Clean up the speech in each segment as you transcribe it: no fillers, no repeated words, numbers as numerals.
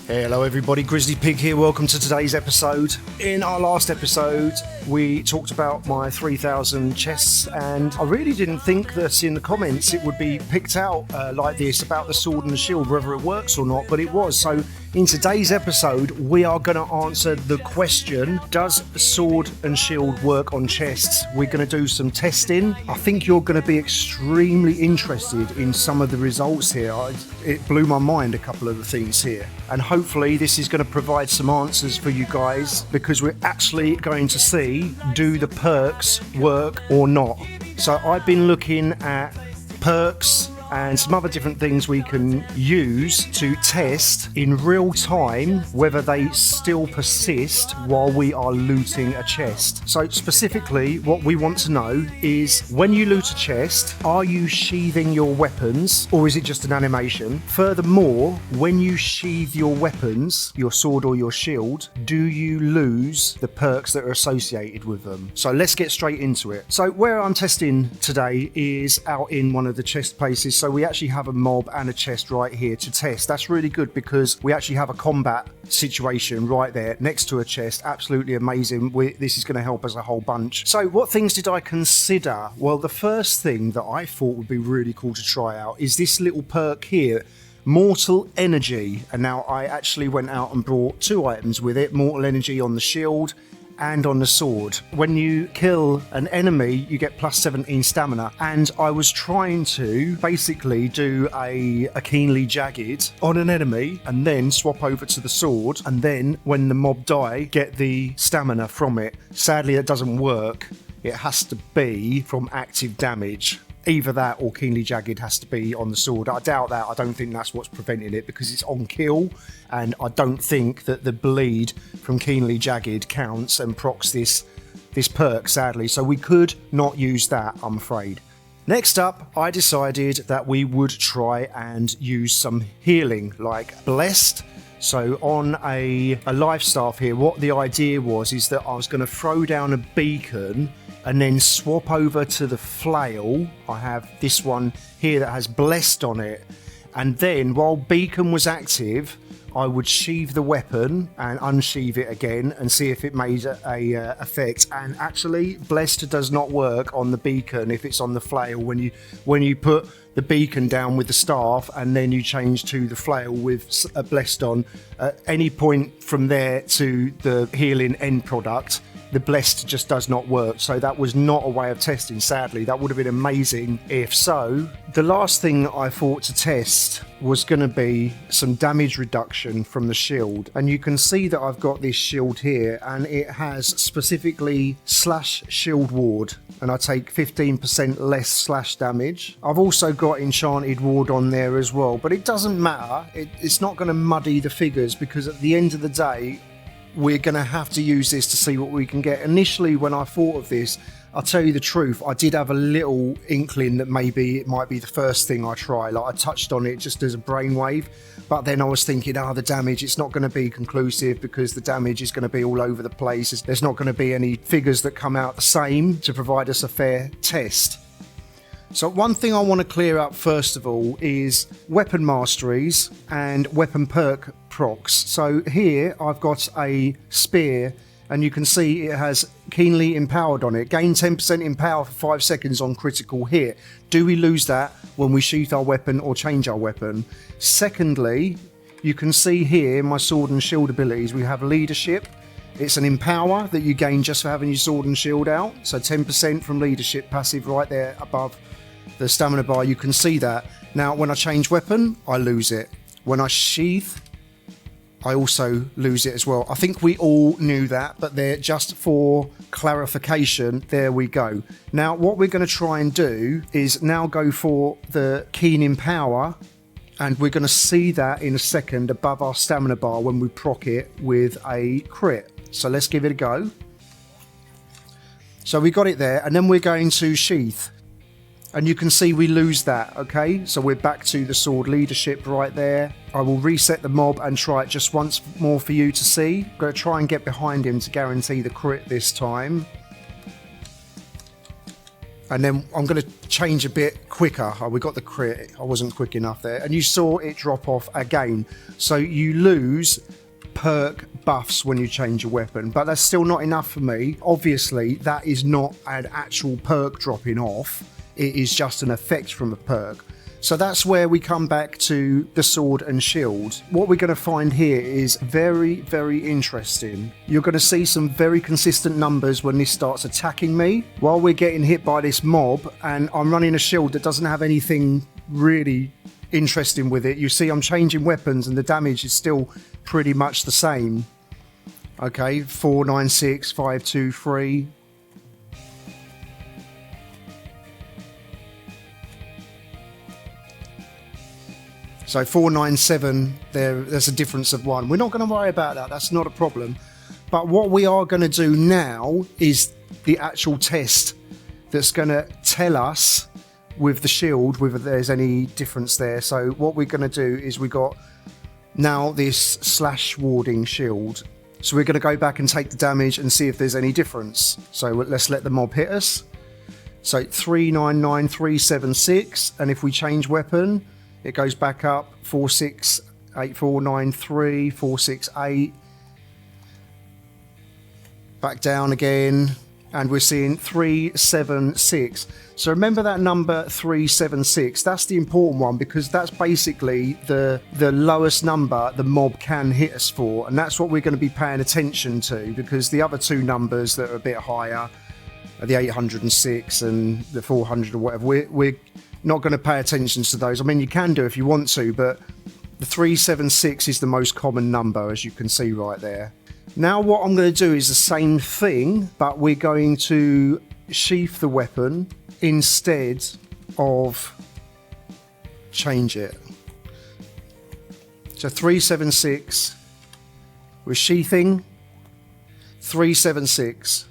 Hello everybody, Grizzly Pig here, welcome to today's episode. In our last episode we talked about my 3000 chests, and I really didn't think that in the comments it would be picked out like this about the sword and the shield, whether it works or not, but it was. So in today's episode we are going to answer the question, does sword and shield work on chests? We're going to do some testing. I think you're going to be extremely interested in some of the results here. It blew my mind, a couple of the things here, and hopefully this is going to provide some answers for you guys, because we're actually going to see, do the perks work or not. So I've been looking at perks and some other different things we can use to test in real time whether they still persist while we are looting a chest. So specifically what we want to know is, when you loot a chest, are you sheathing your weapons or is it just an animation? Furthermore, when you sheathe your weapons, your sword or your shield, do you lose the perks that are associated with them? So let's get straight into it. So where I'm testing today is out in one of the chest places. So we actually have a mob and a chest right here to test. That's really good because we actually have a combat situation right there next to a chest. Absolutely amazing. This is going to help us a whole bunch. So what things did I consider? Well, the first thing that I thought would be really cool to try out is this little perk here, Mortal Energy. And now I actually went out and brought two items with it, Mortal Energy on the shield and on the sword. When you kill an enemy, you get plus 17 stamina, and I was trying to basically do a keenly jagged on an enemy and then swap over to the sword, and then when the mob die, get the stamina from it. Sadly, it doesn't work. It has to be from active damage. Either that or keenly jagged has to be on the sword. I doubt that. I don't think that's what's preventing it, because it's on kill, and I don't think that the bleed from keenly jagged counts and procs this perk, sadly. So we could not use that, I'm afraid. Next up, I decided that we would try and use some healing, like Blessed. So on a life staff here, what the idea was is that I was going to throw down a beacon and then swap over to the flail. I have this one here that has Blessed on it, and then while beacon was active, I would sheathe the weapon and unsheathe it again and see if it made a effect. And actually, Blessed does not work on the beacon if it's on the flail. When you put the beacon down with the staff and then you change to the flail with a Blessed on, at any point from there to the healing end product, the Blessed just does not work. So that was not a way of testing, sadly. That would have been amazing if so. The last thing I thought to test was going to be some damage reduction from the shield. And you can see that I've got this shield here, and it has specifically slash shield ward, and I take 15% less slash damage. I've also got enchanted ward on there as well, but it doesn't matter. It's not going to muddy the figures, because at the end of the day, we're going to have to use this to see what we can get. Initially, when I thought of this, I'll tell you the truth, I did have a little inkling that maybe it might be the first thing I try. Like, I touched on it just as a brainwave, but then I was thinking, the damage, it's not going to be conclusive because the damage is going to be all over the place. There's not going to be any figures that come out the same to provide us a fair test. So one thing I want to clear up first of all is weapon masteries and weapon perk procs. So here I've got a spear, and you can see it has keenly empowered on it. Gain 10% empower for 5 seconds on critical hit. Do we lose that when we sheath our weapon or change our weapon? Secondly, you can see here my sword and shield abilities. We have leadership. It's an empower that you gain just for having your sword and shield out. So 10% from leadership passive right there above the stamina bar. You can see that. Now when I change weapon, I lose it. When I sheath, I also lose it as well. I think we all knew that, but there, just for clarification, there we go. Now what we're going to try and do is now go for the keen empower, and we're going to see that in a second above our stamina bar when we proc it with a crit. So let's give it a go. So we got it there, and then we're going to sheath. And you can see we lose that, okay? So we're back to the sword leadership right there. I will reset the mob and try it just once more for you to see. I'm going to try and get behind him to guarantee the crit this time. And then I'm going to change a bit quicker. Oh, we got the crit. I wasn't quick enough there. And you saw it drop off again. So you lose perk buffs when you change your weapon, but that's still not enough for me. Obviously, that is not an actual perk dropping off. It is just an effect from a perk. So that's where we come back to the sword and shield. What we're going to find here is very, very interesting. You're going to see some very consistent numbers when this starts attacking me. While we're getting hit by this mob, and I'm running a shield that doesn't have anything really interesting with it. You see I'm changing weapons and the damage is still pretty much the same. Okay, 496, 523. So 497, there's a difference of 1. We're not going to worry about that. That's not a problem. But what we are going to do now is the actual test that's going to tell us with the shield whether there's any difference there. So what we're going to do is we got now this slash warding shield. So we're going to go back and take the damage and see if there's any difference. So let's let the mob hit us. So 399376, and if we change weapon, it goes back up 468493, 468, back down again, and we're seeing 376. So remember that number 376. That's the important one because that's basically the lowest number the mob can hit us for, and that's what we're going to be paying attention to, because the other two numbers that are a bit higher, the 806 and the 400 or whatever, we're not going to pay attention to those. I mean, you can do if you want to, but the 376 is the most common number, as you can see right there. Now what I'm going to do is the same thing, but we're going to sheath the weapon instead of change it. So 376, we're sheathing, 376.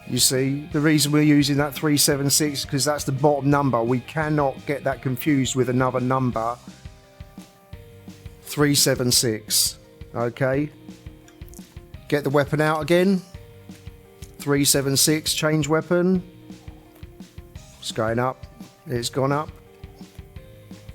You see, the reason we're using that 376 is because that's the bottom number. We cannot get that confused with another number. 376. Okay. Get the weapon out again. 376, change weapon. It's going up. It's gone up.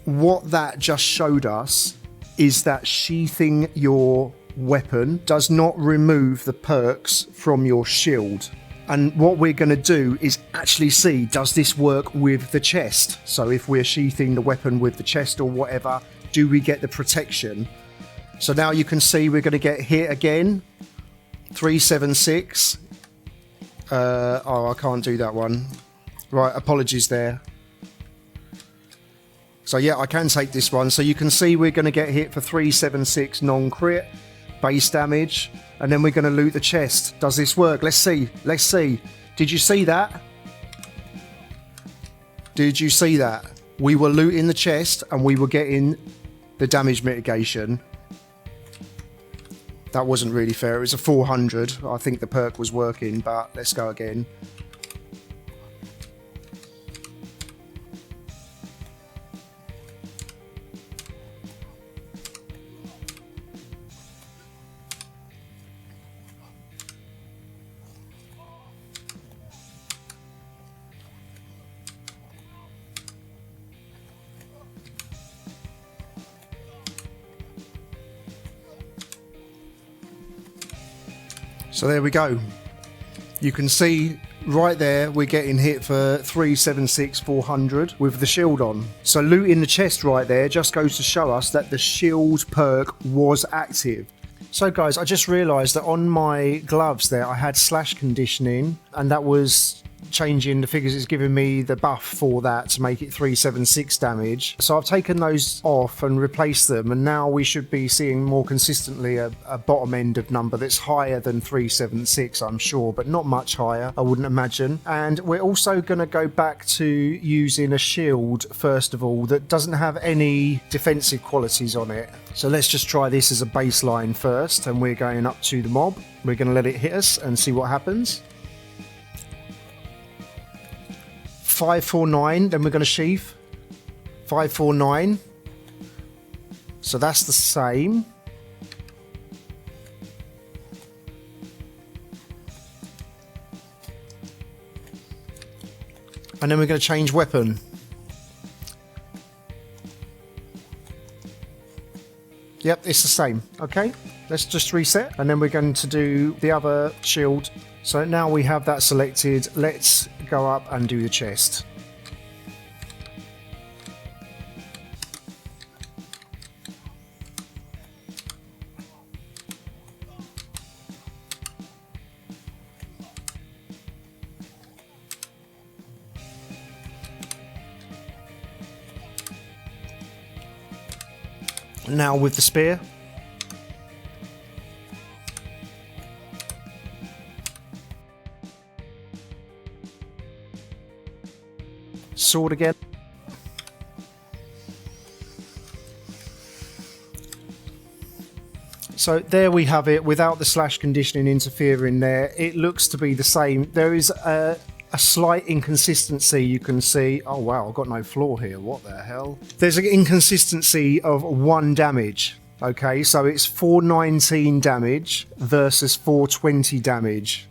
What that just showed us is that sheathing your weapon does not remove the perks from your shield. And what we're going to do is actually see, does this work with the chest? So if we're sheathing the weapon with the chest or whatever, do we get the protection? So now you can see we're going to get hit again. 376. Oh, I can't do that one. Right, apologies there. So yeah, I can take this one. So you can see we're going to get hit for 376 non-crit. Base damage, and then we're going to loot the chest. Does this work? Let's see. Let's see. Did you see that? Did you see that? We were looting the chest and we were getting the damage mitigation. That wasn't really fair. It was a 400. I think the perk was working, but let's go again. So there we go. You can see right there we're getting hit for 376 400 with the shield on. So looting the chest right there just goes to show us that the shield perk was active. So guys, I just realised that on my gloves there I had slash conditioning, and that was changing the figures. It's giving me the buff for that to make it 376 damage. So I've taken those off and replaced them, and now we should be seeing more consistently a bottom end of number that's higher than 376, I'm sure, but not much higher, I wouldn't imagine. And we're also going to go back to using a shield first of all that doesn't have any defensive qualities on it. So let's just try this as a baseline first, and we're going up to the mob. We're going to let it hit us and see what happens. 549, then we're going to sheath. 549. So that's the same. And then we're going to change weapon. Yep, it's the same. Okay, let's just reset. And then we're going to do the other shield. So now we have that selected. Let's go up and do the chest. Now with the spear. Sword again. So there we have it, without the slash conditioning interfering there. It looks to be the same. There is a slight inconsistency you can see. Oh wow, I've got no floor here. What the hell? There's an inconsistency of 1 damage. Okay, so it's 419 damage versus 420 damage.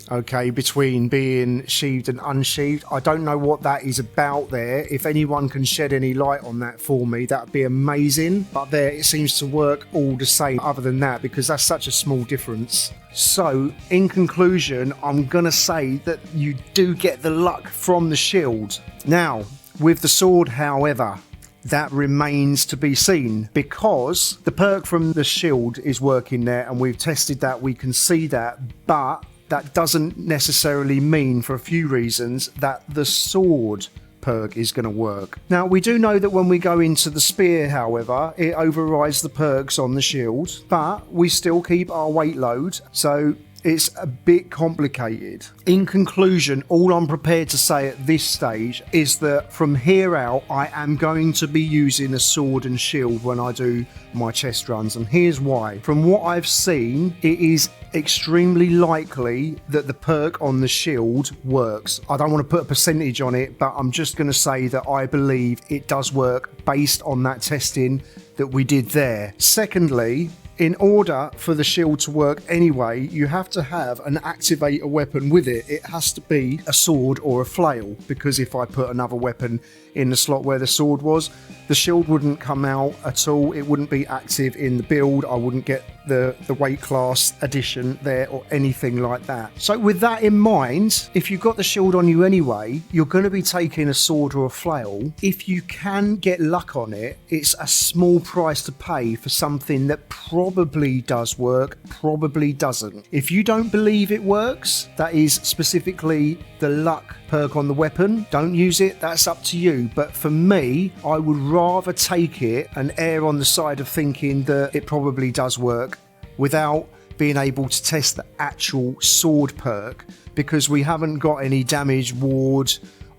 Okay, between being sheathed and unsheathed. I don't know what that is about there. If anyone can shed any light on that for me, that'd be amazing. But there, it seems to work all the same other than that, because that's such a small difference. So, in conclusion, I'm gonna say that you do get the luck from the shield. Now, with the sword, however, that remains to be seen, because the perk from the shield is working there, and we've tested that, we can see that, but that doesn't necessarily mean, for a few reasons, that the sword perk is going to work. Now, we do know that when we go into the spear, however, it overrides the perks on the shield, but we still keep our weight load, so it's a bit complicated. In conclusion, all I'm prepared to say at this stage is that from here out, I am going to be using a sword and shield when I do my chest runs, and here's why. From what I've seen, it is extremely likely that the perk on the shield works. I don't want to put a percentage on it, but I'm just going to say that I believe it does work based on that testing that we did there. Secondly, in order for the shield to work anyway, you have to have an activator weapon with it. It has to be a sword or a flail, because if I put another weapon in the slot where the sword was, the shield wouldn't come out at all. It wouldn't be active in the build. I wouldn't get the weight class addition there or anything like that. So with that in mind, if you've got the shield on you anyway, you're going to be taking a sword or a flail. If you can get luck on it, it's a small price to pay for something that probably does work, probably doesn't. If you don't believe it works, that is specifically the luck perk on the weapon, don't use it, that's up to you. But for me, I would rather take it and err on the side of thinking that it probably does work without being able to test the actual sword perk, because we haven't got any damage ward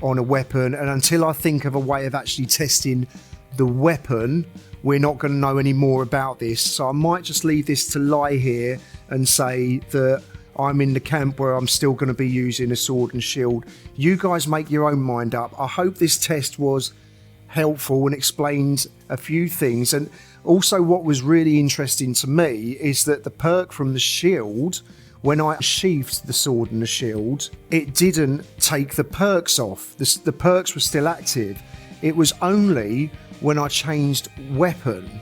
on a weapon, and until I think of a way of actually testing the weapon, we're not going to know any more about this. So I might just leave this to lie here and say that I'm in the camp where I'm still going to be using a sword and shield. You guys make your own mind up. I hope this test was helpful and explained a few things. And also, what was really interesting to me is that the perk from the shield, when I sheathed the sword and the shield, it didn't take the perks off. The perks were still active. It was only when I changed weapon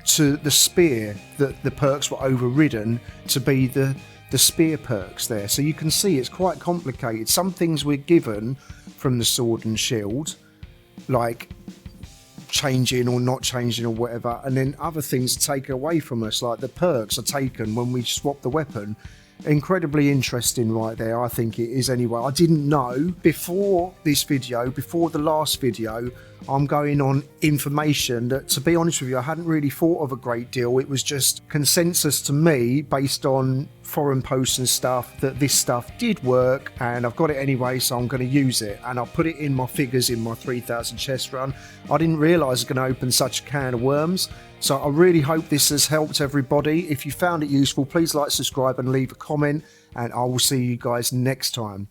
to the spear that the perks were overridden to be the spear perks there. So you can see it's quite complicated. Some things we're given from the sword and shield, like changing or not changing or whatever, and then other things are taken away from us, like the perks are taken when we swap the weapon. Incredibly interesting right there, I think it is anyway. I didn't know before this video, before the last video, I'm going on information that, to be honest with you, I hadn't really thought of a great deal. It was just consensus to me based on forum posts and stuff that this stuff did work, and I've got it anyway, so I'm going to use it, and I'll put it in my figures in my 3000 chest run. I didn't realise it's going to open such a can of worms. So I really hope this has helped everybody. If you found it useful, please like, subscribe and leave a comment, and I will see you guys next time.